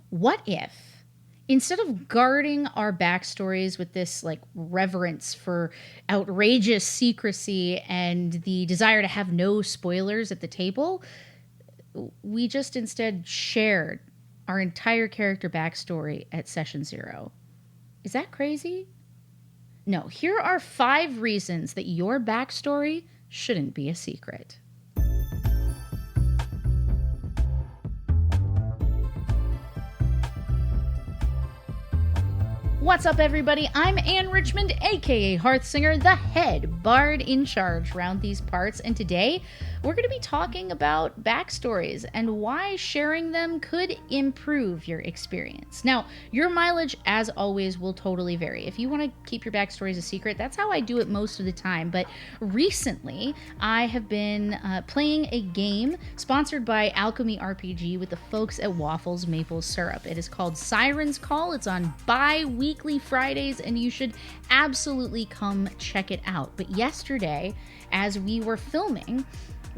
What if, instead of guarding our backstories with this like reverence for outrageous secrecy and the desire to have no spoilers at the table, we just instead shared our entire character backstory at session 0? Is that crazy? No, here are 5 reasons that your backstory shouldn't be a secret. What's up, everybody? I'm Anne Richmond, aka Hearthsinger, the head bard in charge around these parts, and today we're going to be talking about backstories and why sharing them could improve your experience. Now, your mileage, as always, will totally vary. If you want to keep your backstories a secret, that's how I do it most of the time, but recently I have been playing a game sponsored by Alchemy RPG with the folks at Waffles Maple Syrup. It is called Siren's Call. It's on bi-weekly Fridays, and you should absolutely come check it out. But yesterday, as we were filming,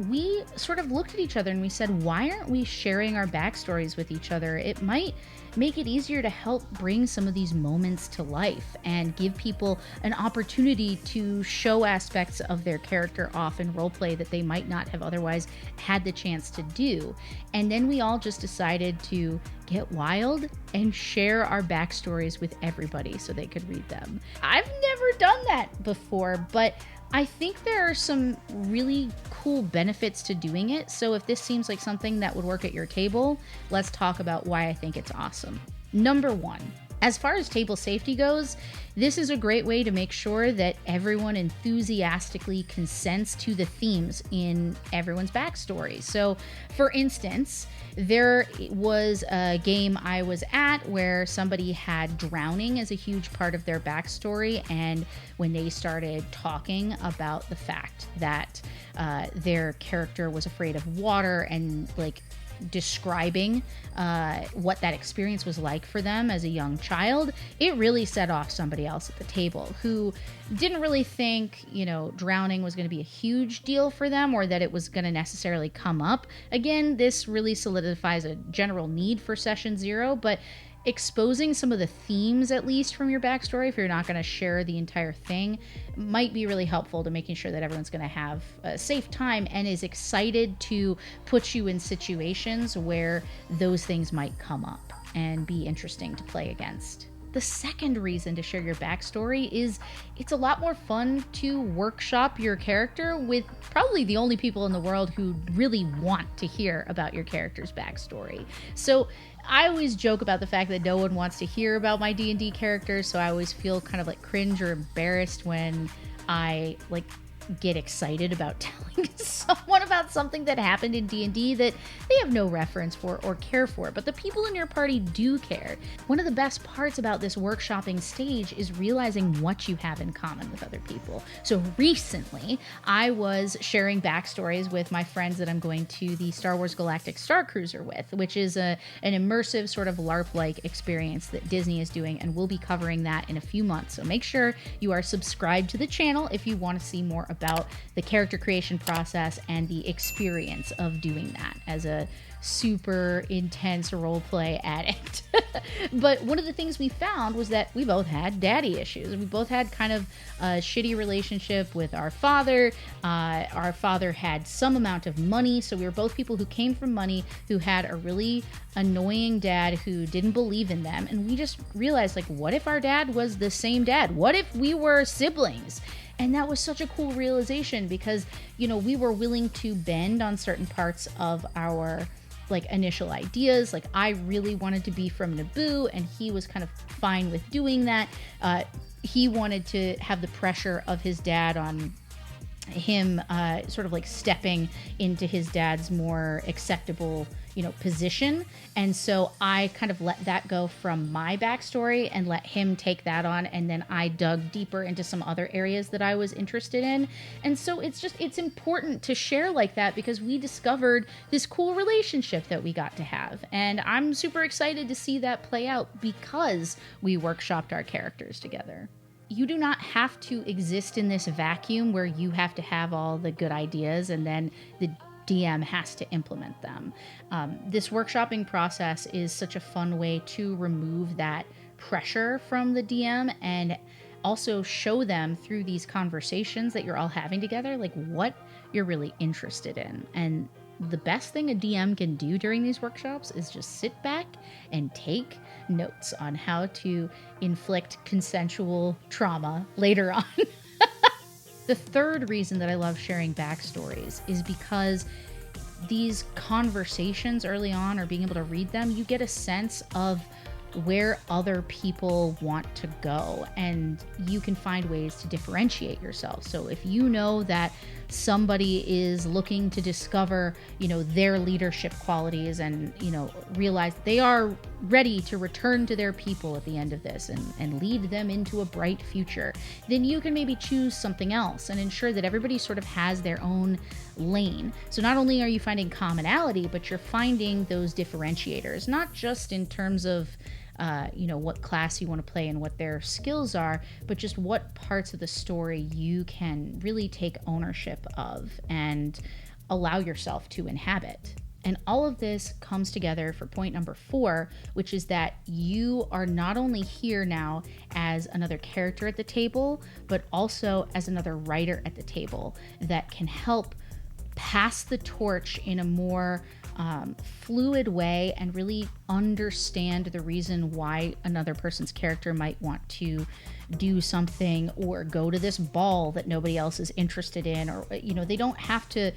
we sort of looked at each other and we said, why aren't we sharing our backstories with each other? It might make it easier to help bring some of these moments to life and give people an opportunity to show aspects of their character off in roleplay that they might not have otherwise had the chance to do. And then we all just decided to get wild and share our backstories with everybody so they could read them. I've never done that before, but I think there are some really cool benefits to doing it. So if this seems like something that would work at your table, let's talk about why I think it's awesome. Number 1, as far as table safety goes, this is a great way to make sure that everyone enthusiastically consents to the themes in everyone's backstory. So, for instance, there was a game I was at where somebody had drowning as a huge part of their backstory, and when they started talking about the fact that their character was afraid of water and like describing what that experience was like for them as a young child, it really set off somebody else at the table who didn't really think, drowning was going to be a huge deal for them or that it was going to necessarily come up. Again, this really solidifies a general need for session 0, but exposing some of the themes, at least from your backstory, if you're not going to share the entire thing, might be really helpful to making sure that everyone's going to have a safe time and is excited to put you in situations where those things might come up and be interesting to play against. The second reason to share your backstory is it's a lot more fun to workshop your character with probably the only people in the world who really want to hear about your character's backstory. So I always joke about the fact that no one wants to hear about my D&D characters, so I always feel kind of like cringe or embarrassed when I get excited about telling someone about something that happened in D&D that they have no reference for or care for, but the people in your party do care. One of the best parts about this workshopping stage is realizing what you have in common with other people. So recently, I was sharing backstories with my friends that I'm going to the Star Wars Galactic Star Cruiser with, which is an immersive sort of LARP-like experience that Disney is doing, and we'll be covering that in a few months. So make sure you are subscribed to the channel if you want to see more about the character creation process and the experience of doing that as a super intense roleplay addict. But one of the things we found was that we both had daddy issues. We both had kind of a shitty relationship with our father. Our father had some amount of money, so we were both people who came from money, who had a really annoying dad who didn't believe in them. And we just realized, what if our dad was the same dad? What if we were siblings? And that was such a cool realization because, we were willing to bend on certain parts of our initial ideas. I really wanted to be from Naboo, and he was kind of fine with doing that. He wanted to have the pressure of his dad on him, sort of stepping into his dad's more acceptable position. And so I kind of let that go from my backstory and let him take that on. And then I dug deeper into some other areas that I was interested in. And so it's important to share like that because we discovered this cool relationship that we got to have. And I'm super excited to see that play out because we workshopped our characters together. You do not have to exist in this vacuum where you have to have all the good ideas and then the DM has to implement them. This workshopping process is such a fun way to remove that pressure from the DM and also show them through these conversations that you're all having together, like what you're really interested in. And the best thing a DM can do during these workshops is just sit back and take notes on how to inflict consensual trauma later on. The third reason that I love sharing backstories is because these conversations early on, or being able to read them, you get a sense of where other people want to go, and you can find ways to differentiate yourself. So if you know that somebody is looking to discover, their leadership qualities and, realize they are ready to return to their people at the end of this and lead them into a bright future, then you can maybe choose something else and ensure that everybody sort of has their own lane. So not only are you finding commonality, but you're finding those differentiators, not just in terms of what class you want to play and what their skills are, but just what parts of the story you can really take ownership of and allow yourself to inhabit. And all of this comes together for point number 4, which is that you are not only here now as another character at the table, but also as another writer at the table that can help pass the torch in a more fluid way and really understand the reason why another person's character might want to do something or go to this ball that nobody else is interested in, or they don't have to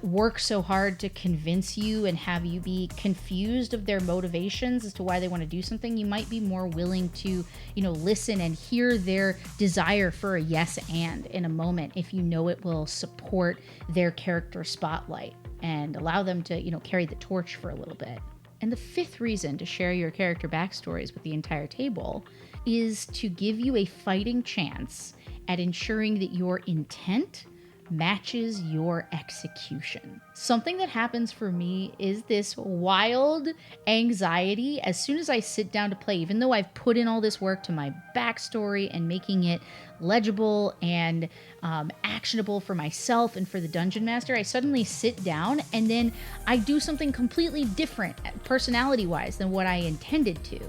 work so hard to convince you and have you be confused of their motivations as to why they want to do something. You might be more willing to, listen and hear their desire for a yes and in a moment if you know it will support their character spotlight and allow them to, carry the torch for a little bit. And the 5th reason to share your character backstories with the entire table is to give you a fighting chance at ensuring that your intent matches your execution. Something that happens for me is this wild anxiety as soon as I sit down to play, even though I've put in all this work to my backstory and making it legible and actionable for myself and for the dungeon master. I suddenly sit down and then I do something completely different personality-wise than what I intended to.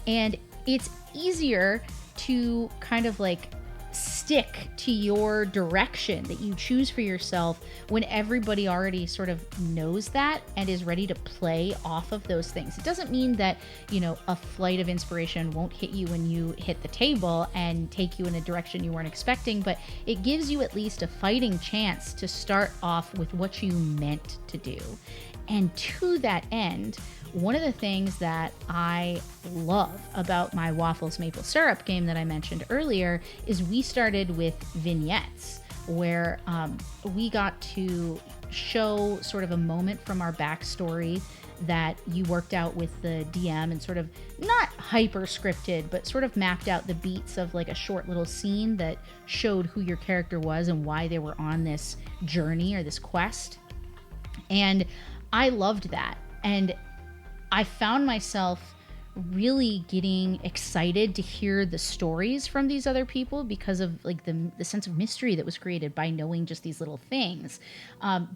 And it's easier to kind of stick to your direction that you choose for yourself when everybody already sort of knows that and is ready to play off of those things. It doesn't mean that, a flight of inspiration won't hit you when you hit the table and take you in a direction you weren't expecting, but it gives you at least a fighting chance to start off with what you meant to do. And to that end, one of the things that I love about my Waffles Maple Syrup game that I mentioned earlier is we started with vignettes where we got to show sort of a moment from our backstory that you worked out with the DM and sort of not hyper scripted, but sort of mapped out the beats of a short little scene that showed who your character was and why they were on this journey or this quest. And I loved that. And I found myself really getting excited to hear the stories from these other people because of the sense of mystery that was created by knowing just these little things.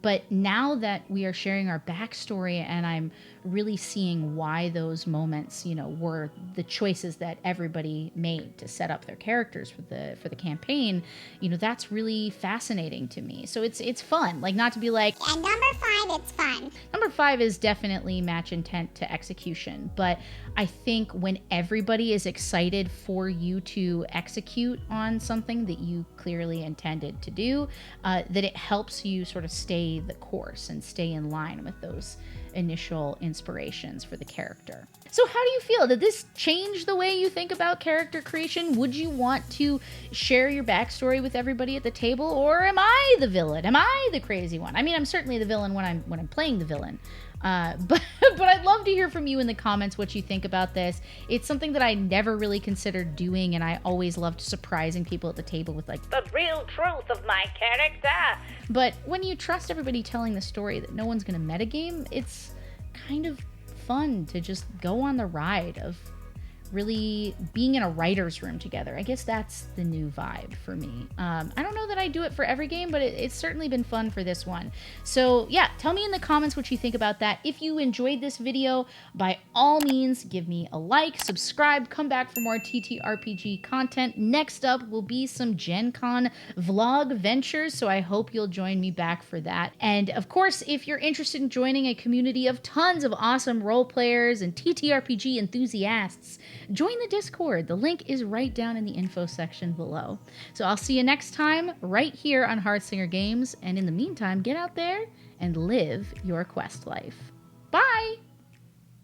But now that we are sharing our backstory and I'm really seeing why those moments, were the choices that everybody made to set up their characters for the campaign, that's really fascinating to me. So it's fun, not to be like, and number 5, it's fun. Number 5 is definitely match intent to execution, but I think when everybody is excited for you to execute on something that you clearly intended to do, that it helps you sort of stay the course and stay in line with those initial inspirations for the character. So how do you feel? Did this change the way you think about character creation? Would you want to share your backstory with everybody at the table, or am I the villain? Am I the crazy one? I mean, I'm certainly the villain when I'm playing the villain. But I'd love to hear from you in the comments what you think about this. It's something that I never really considered doing, and I always loved surprising people at the table with the real truth of my character. But when you trust everybody telling the story that no one's going to metagame, it's kind of fun to just go on the ride of really being in a writer's room together. I guess that's the new vibe for me. I don't know that I do it for every game, but it's certainly been fun for this one. So yeah, tell me in the comments what you think about that. If you enjoyed this video, by all means, give me a like, subscribe, come back for more TTRPG content. Next up will be some Gen Con vlog ventures, so I hope you'll join me back for that. And of course, if you're interested in joining a community of tons of awesome role players and TTRPG enthusiasts, join the Discord. The link is right down in the info section below. So I'll see you next time right here on Heartsinger Games, and in the meantime, get out there and live your quest life.